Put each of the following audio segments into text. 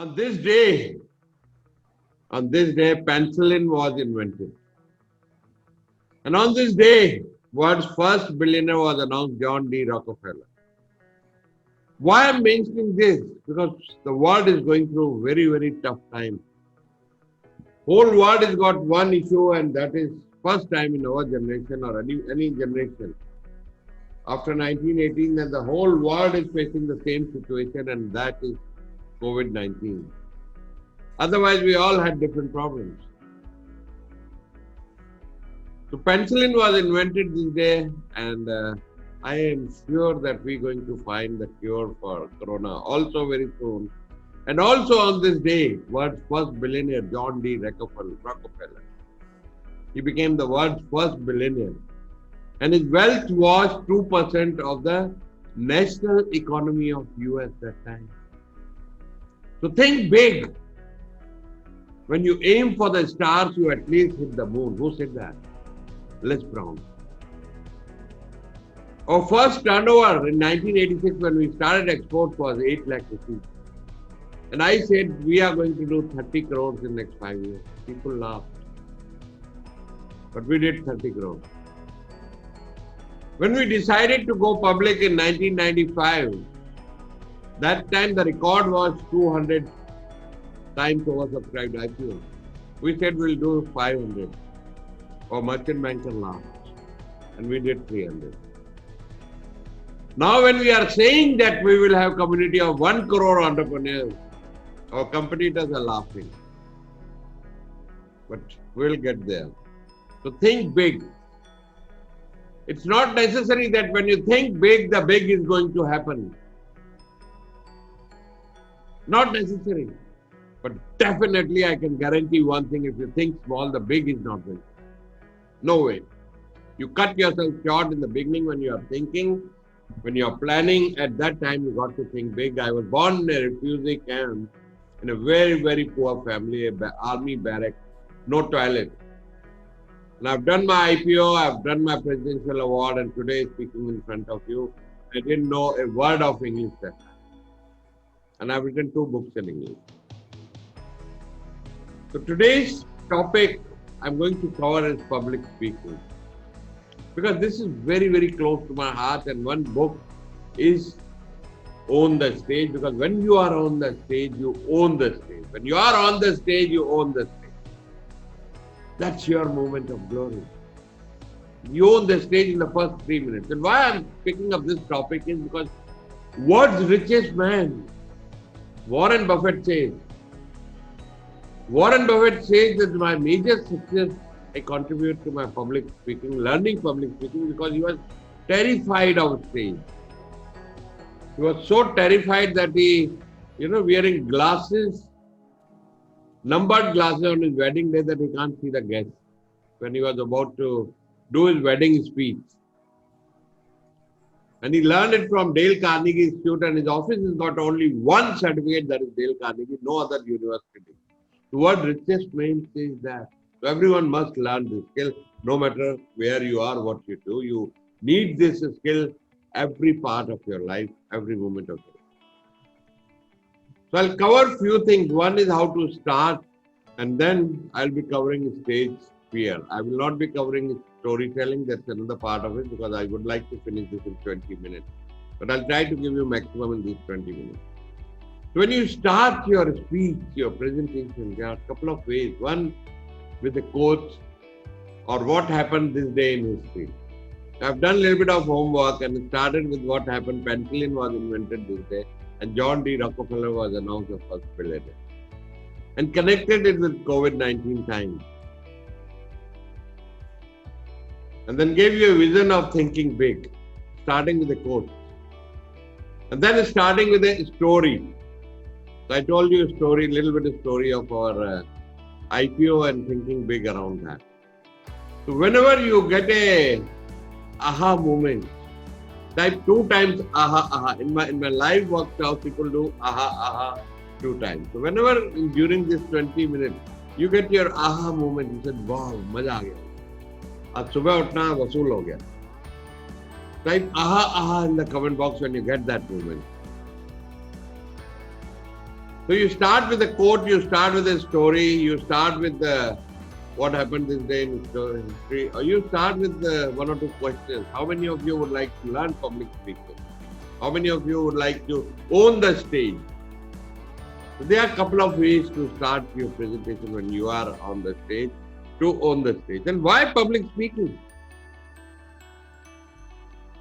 On this day, penicillin was invented. And on this day, world's first billionaire was announced, John D. Rockefeller. Why I'm mentioning this? Because the world is going through very, very tough times. Whole world has got one issue, and that is first time in our generation or any generation after 1918 that the whole world is facing the same situation, and that is COVID-19. Otherwise, we all had different problems. So penicillin was invented this day, and I am sure that we're going to find the cure for corona also very soon. And also on this day, world's first billionaire, John D. Rockefeller. He became the world's first billionaire. And his wealth was 2% of the national economy of US that time. So think big. When you aim for the stars, you at least hit the moon. Who said that? Les Brown. Our first turnover in 1986 when we started export was 8 lakh rupees. And I said, we are going to do 30 crores in the next 5 years. People laughed. But we did 30 crores. When we decided to go public in 1995, that time the record was 200 times oversubscribed IPO. We said we'll do 500. Our merchant banker laughed. And we did 300. Now when we are saying that we will have community of 1 crore entrepreneurs, our competitors are laughing. But we'll get there. So think big. It's not necessary that when you think big, the big is going to happen. Not necessary. But definitely I can guarantee one thing, if you think small, the big is not going to happen. No way. You cut yourself short in the beginning when you are thinking, when you are planning. At that time, you got to think big. I was born in a refugee camp in a very, very poor family, army barrack, no toilet. And I've done my IPO, I've done my presidential award, and today speaking in front of you, I didn't know a word of English that time. And I've written 2 books in English. So today's topic I'm going to cover is public speaking. Because this is very, very close to my heart, and one book is Own the Stage, because when you are on the stage, you own the stage. When you are on the stage, you own the stage. That's your moment of glory. You own the stage in the first 3 minutes. And why I'm picking up this topic is because world's richest man, Warren Buffett says that my major success I contribute to my public speaking, learning public speaking, because he was terrified of stage. He was so terrified that he, wearing glasses, numbered glasses on his wedding day, that he can't see the guests when he was about to do his wedding speech. And he learned it from Dale Carnegie Institute, and his office has got only one certificate, that is Dale Carnegie, no other university. The word richest man says that. So everyone must learn this skill, no matter where you are, what you do. You need this skill every part of your life, every moment of your life. So I'll cover few things. One is how to start, and then I'll be covering stage fear. I will not be covering storytelling. That's another part of it, because I would like to finish this in 20 minutes. But I'll try to give you maximum in these 20 minutes. So when you start your speech, your presentation, there are a couple of ways. One, with a quote or what happened this day in history. I've done a little bit of homework and started with what happened. Penicillin was invented this day, and John D. Rockefeller was announced the first billionaire. And connected it with COVID-19 times. And then gave you a vision of thinking big, starting with a quote. And then starting with a story. So I told you a story, a little bit of story of our IPO and thinking big around that. So whenever you get a aha moment, type 2 times aha, aha. In my live workshop, people do aha, aha 2 times. So whenever during this 20 minutes, you get your aha moment, you said, wow, maza aa gaya. Aaj subah utna vasool ho gaya. Type aha, aha in the comment box when you get that moment. So you start with a quote, you start with a story, you start with what happened this day in history, or you start with one or two questions. How many of you would like to learn public speaking? How many of you would like to own the stage? So there are a couple of ways to start your presentation when you are on the stage, to own the stage. And why public speaking?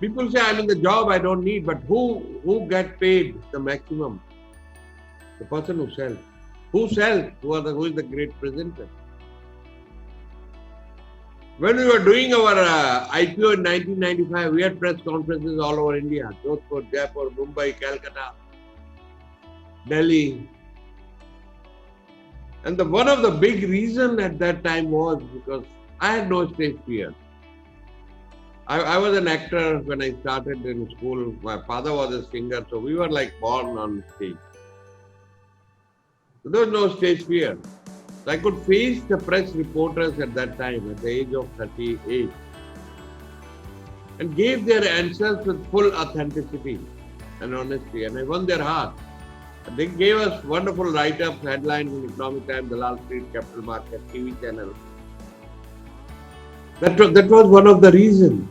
People say, I'm in the job, I don't need, but who get paid the maximum? The person who sells. Who sells? Who is the great presenter? When we were doing our IPO in 1995, we had press conferences all over India. Jodhpur, Jaipur, Mumbai, Calcutta, Delhi. And one of the big reasons at that time was because I had no stage fear. I was an actor when I started in school. My father was a singer, so we were like born on stage. So there was no stage fear. So I could face the press reporters at that time, at the age of 38, and gave their answers with full authenticity and honesty, and I won their heart. And they gave us wonderful write-ups, headlines in Economic Times, Dalal Street, Capital Market, TV channel. That was one of the reasons.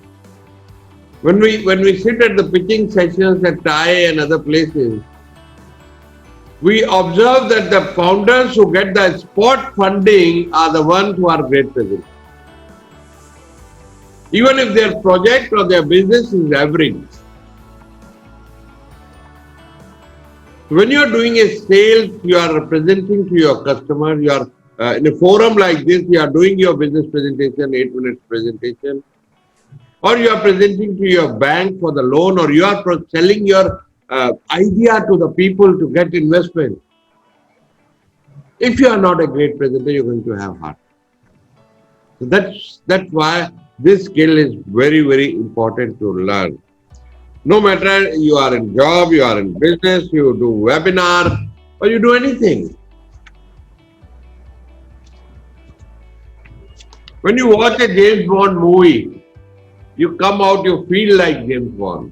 When we sit at the pitching sessions at TAI and other places, we observe that the founders who get the spot funding are the ones who are great presenters. Even if their project or their business is average. When you are doing a sale, you are representing to your customer, you are in a forum like this, you are doing your business presentation, 8 minutes presentation, or you are presenting to your bank for the loan, or you are selling your idea to the people to get investment. If you are not a great presenter, you're going to have heart. So that's why this skill is very, very important to learn. No matter you are in job, you are in business, you do webinar, or you do anything. When you watch a James Bond movie, you come out, you feel like James Bond.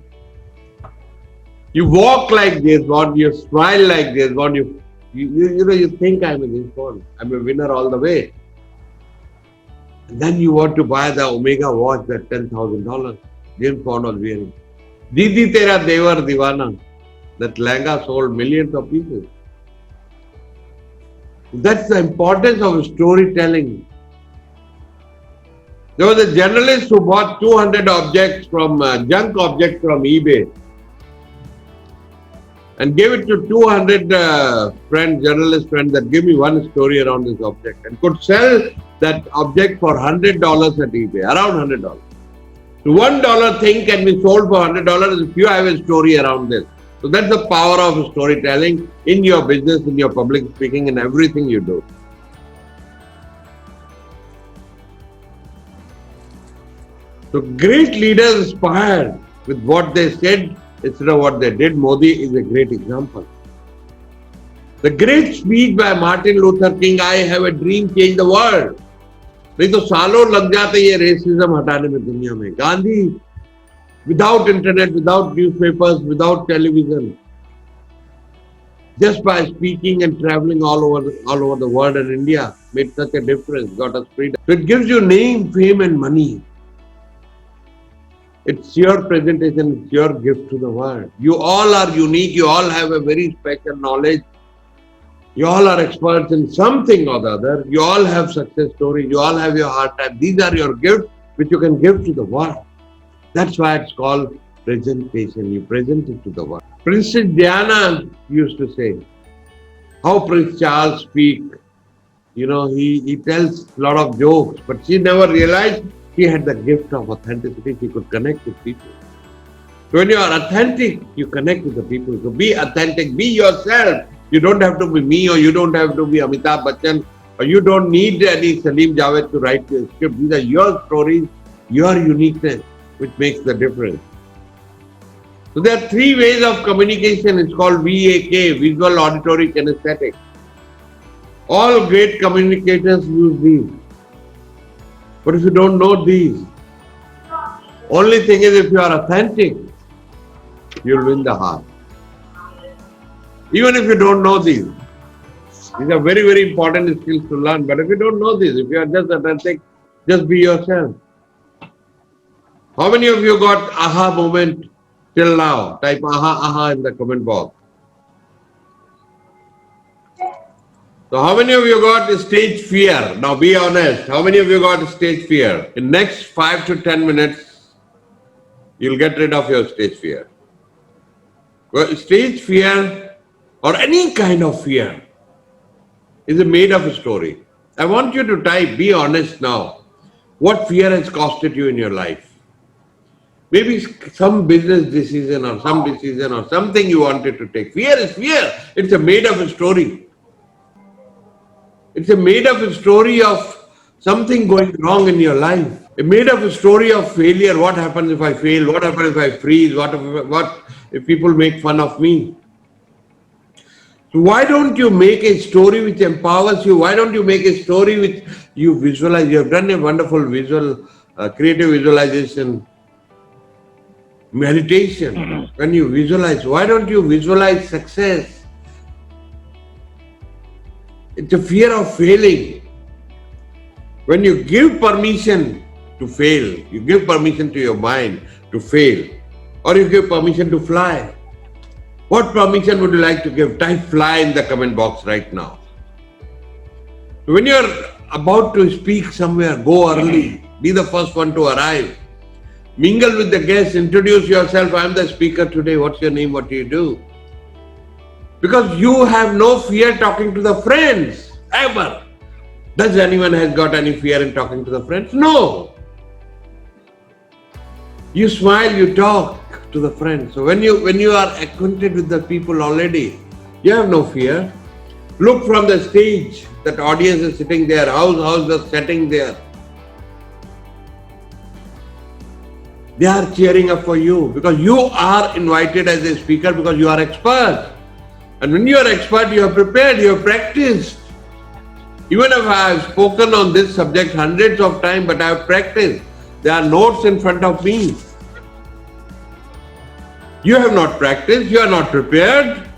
You walk like James Bond, you smile like James Bond, you think I'm a James Bond. I'm a winner all the way. And then you want to buy the Omega watch, that $10,000 James Bond was wearing. Didi Tera Devar Divana. That lehenga sold millions of pieces. That's the importance of storytelling. There was a journalist who bought 200 objects from junk objects from eBay and gave it to 200 journalist friends that give me one story around this object, and could sell that object for $100 at eBay, around $100. So $1 thing can be sold for $100 if you have a story around this. So that's the power of storytelling in your business, in your public speaking, in everything you do. So great leaders inspired with what they said instead of what they did. Modi is a great example. The great speech by Martin Luther King, I have a dream, change the world. नहीं तो सालों लग जाते ये racism हटाने में दुनिया में. Gandhi, without internet, without newspapers, without television, just by speaking and traveling all over the world, and India made such a difference, got us freedom. So it gives you name, fame, and money. It's your presentation, it's your gift to the world. You all are unique, you all have a very special knowledge. You all are experts in something or the other. You all have success stories, you all have your hard time. These are your gifts which you can give to the world. That's why it's called presentation. You present it to the world. Princess Diana used to say, how Prince Charles speaks. You know, he tells a lot of jokes, but she never realized she had the gift of authenticity. She could connect with people. So when you are authentic, you connect with the people. So be authentic, be yourself. You don't have to be me, or you don't have to be Amitabh Bachchan, or you don't need any Salim Javed to write your script. These are your stories, your uniqueness, which makes the difference. So there are 3 ways of communication. It's called VAK, visual, auditory, kinesthetic. All great communicators use these. But if you don't know these, only thing is, if you are authentic, you'll win the heart. Even if you don't know these. These are very, very important skills to learn. But if you don't know this, if you are just authentic, just be yourself. How many of you got aha moment till now? Type aha in the comment box. So how many of you got stage fear? Now be honest. How many of you got stage fear? In next 5 to 10 minutes, you'll get rid of your stage fear. Well, stage fear or any kind of fear is made of a story. I want you to type, be honest now. What fear has costed you in your life? Maybe some business decision or some decision or something you wanted to take. Fear is fear. It's a made up story. It's a made up story of something going wrong in your life. A made up story of failure. What happens if I fail? What happens if I freeze? What if people make fun of me? So why don't you make a story which empowers you? Why don't you make a story which you visualize? You have done a wonderful visual, creative visualization. Meditation, when you visualize, why don't you visualize success? It's a fear of failing. When you give permission to fail, you give permission to your mind to fail, or you give permission to fly. What permission would you like to give? Type fly in the comment box right now. When you're about to speak somewhere, go early. Be the first one to arrive. Mingle with the guests, introduce yourself. I am the speaker today. What's your name? What do you do? Because you have no fear talking to the friends, ever. Does anyone has got any fear in talking to the friends? No. You smile, you talk to the friends. So when you are acquainted with the people already, you have no fear. Look from the stage. That audience is sitting there. How's the setting there? They are cheering up for you because you are invited as a speaker because you are expert. And when you are expert, you are prepared, you have practiced. Even if I have spoken on this subject hundreds of times, but I have practiced. There are notes in front of me. You have not practiced, you are not prepared.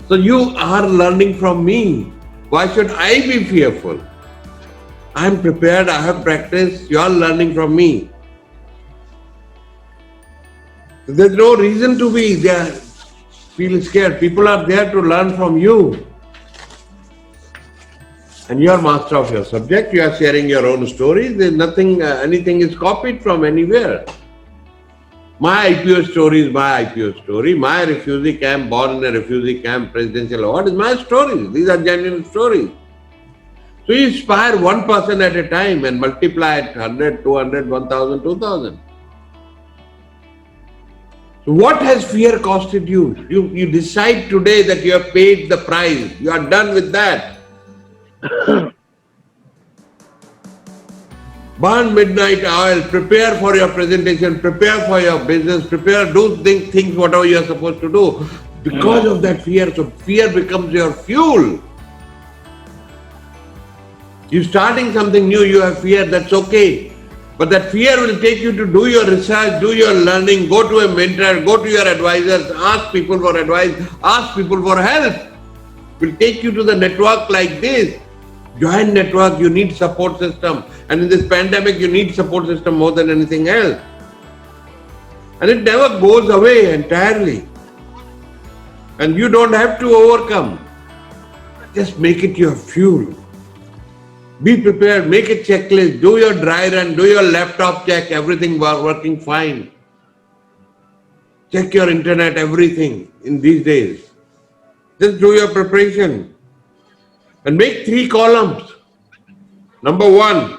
So you are learning from me. Why should I be fearful? I am prepared, I have practiced, you are learning from me. There's no reason to be there, feel scared. People are there to learn from you. And you are master of your subject. You are sharing your own stories. There's nothing, anything is copied from anywhere. My IPO story is my IPO story. My refugee camp, born in a refugee camp, presidential award is my story. These are genuine stories. So you inspire one person at a time and multiply it 100, 200, 1000, 2000. So what has fear costed you? You decide today that you have paid the price. You are done with that. Burn midnight oil, prepare for your presentation, prepare for your business, do things whatever you are supposed to do. Because of that fear, so fear becomes your fuel. You starting something new, you have fear, that's okay. But that fear will take you to do your research, do your learning, go to a mentor, go to your advisors, ask people for advice, ask people for help. Will take you to the network like this. Join network, you need support system. And in this pandemic, you need support system more than anything else. And it never goes away entirely. And you don't have to overcome. Just make it your fuel. Be prepared, make a checklist, do your dry run, do your laptop check, everything working fine. Check your internet, everything in these days. Just do your preparation. And make 3 columns. Number 1,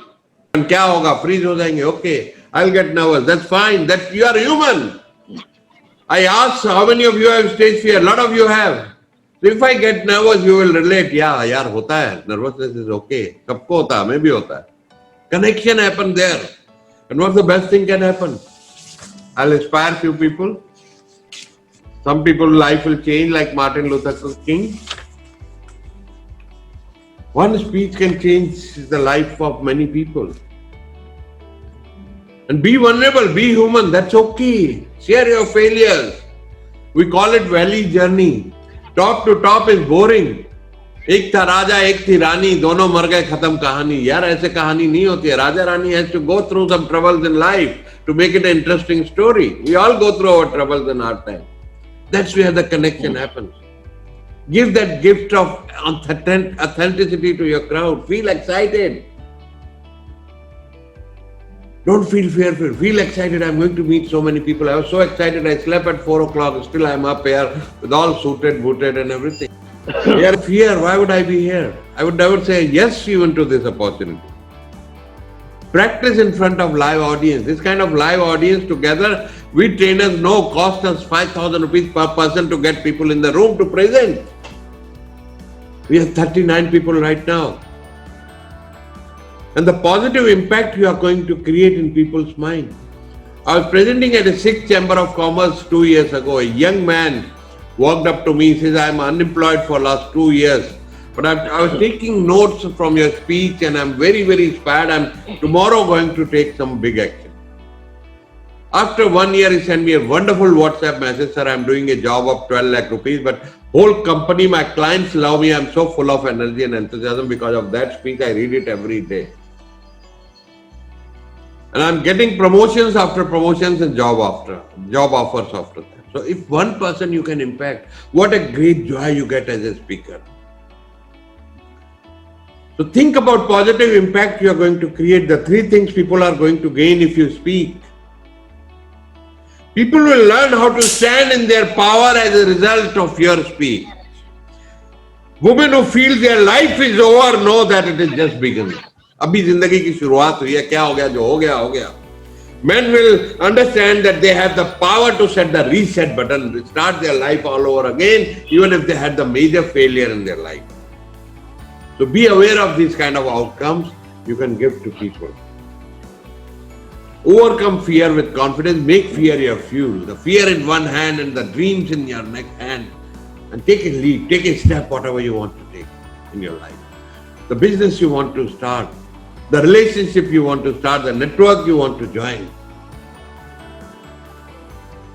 and kya hoga? Freeze ho jayenge. Okay, I'll get nervous. That's fine. That you are human. I asked how many of you have stage fear? A lot of you have. So if I get nervous, you will relate. Yeah, yaar, hota hai. Nervousness is okay. Kabko hota hai? Main bhi hota hai. Connection happen there. And what's the best thing can happen? I'll inspire few people. Some people's life will change like Martin Luther King. One speech can change the life of many people. And be vulnerable, be human, that's okay. Share your failures. We call it valley journey. Top to top is boring. एक था राजा एक थी रानी, दोनों मर गए, खत्म कहानी। यार ऐसे कहानी नहीं होती है। Raja rani has to go through some troubles in life to make it an interesting story. We all go through our troubles in our time. That's where the connection happens. Give that gift of authenticity to your crowd. Feel excited. Don't feel fearful. Feel excited. I'm going to meet so many people. I was so excited. I slept at 4 o'clock. Still, I'm up here with all suited, booted, and everything. Here, fear. Why would I be here? I would never say yes even to this opportunity. Practice in front of live audience. This kind of live audience together, we trainers know cost us 5,000 rupees per person to get people in the room to present. We have 39 people right now. And the positive impact you are going to create in people's mind. I was presenting at a 6th Chamber of Commerce 2 years ago. A young man walked up to me and says, I'm unemployed for last 2 years. But I was taking notes from your speech and I'm very, very inspired. I'm tomorrow going to take some big action. After 1 year, he sent me a wonderful WhatsApp message, sir, I'm doing a job of 12 lakh rupees, but whole company, my clients love me. I'm so full of energy and enthusiasm because of that speech. I read it every day. And I'm getting promotions after promotions and job offers after that. So if one person you can impact, what a great joy you get as a speaker. So think about positive impact you are going to create, the 3 things people are going to gain if you speak. People will learn how to stand in their power as a result of your speech. Women who feel their life is over know that it is just beginning. अभी जिंदगी की शुरुआत हुई है, क्या हो गया, जो हो गया हो गया. Men will understand that they have the power to set the reset button, start their life all over again, even if they had the major failure in their life. So be aware of these kind of outcomes you can give to people. Overcome fear with confidence. Make fear your fuel. The fear in one hand and the dreams in your next hand. And take a leap, take a step, whatever you want to take in your life. The business you want to start, the relationship you want to start, the network you want to join.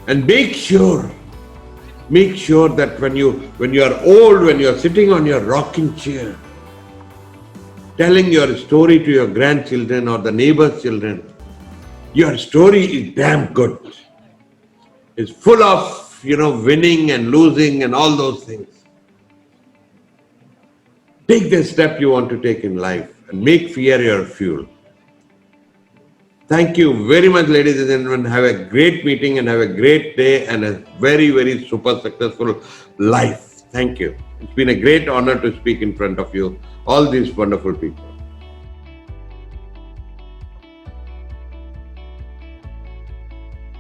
And make sure that when you are old, when you are sitting on your rocking chair, telling your story to your grandchildren or the neighbor's children, your story is damn good. It's full of, winning and losing and all those things. Take the step you want to take in life and make fear your fuel. Thank you very much, ladies and gentlemen. Have a great meeting and have a great day and a very, very super successful life. Thank you. It's been a great honor to speak in front of you, all these wonderful people.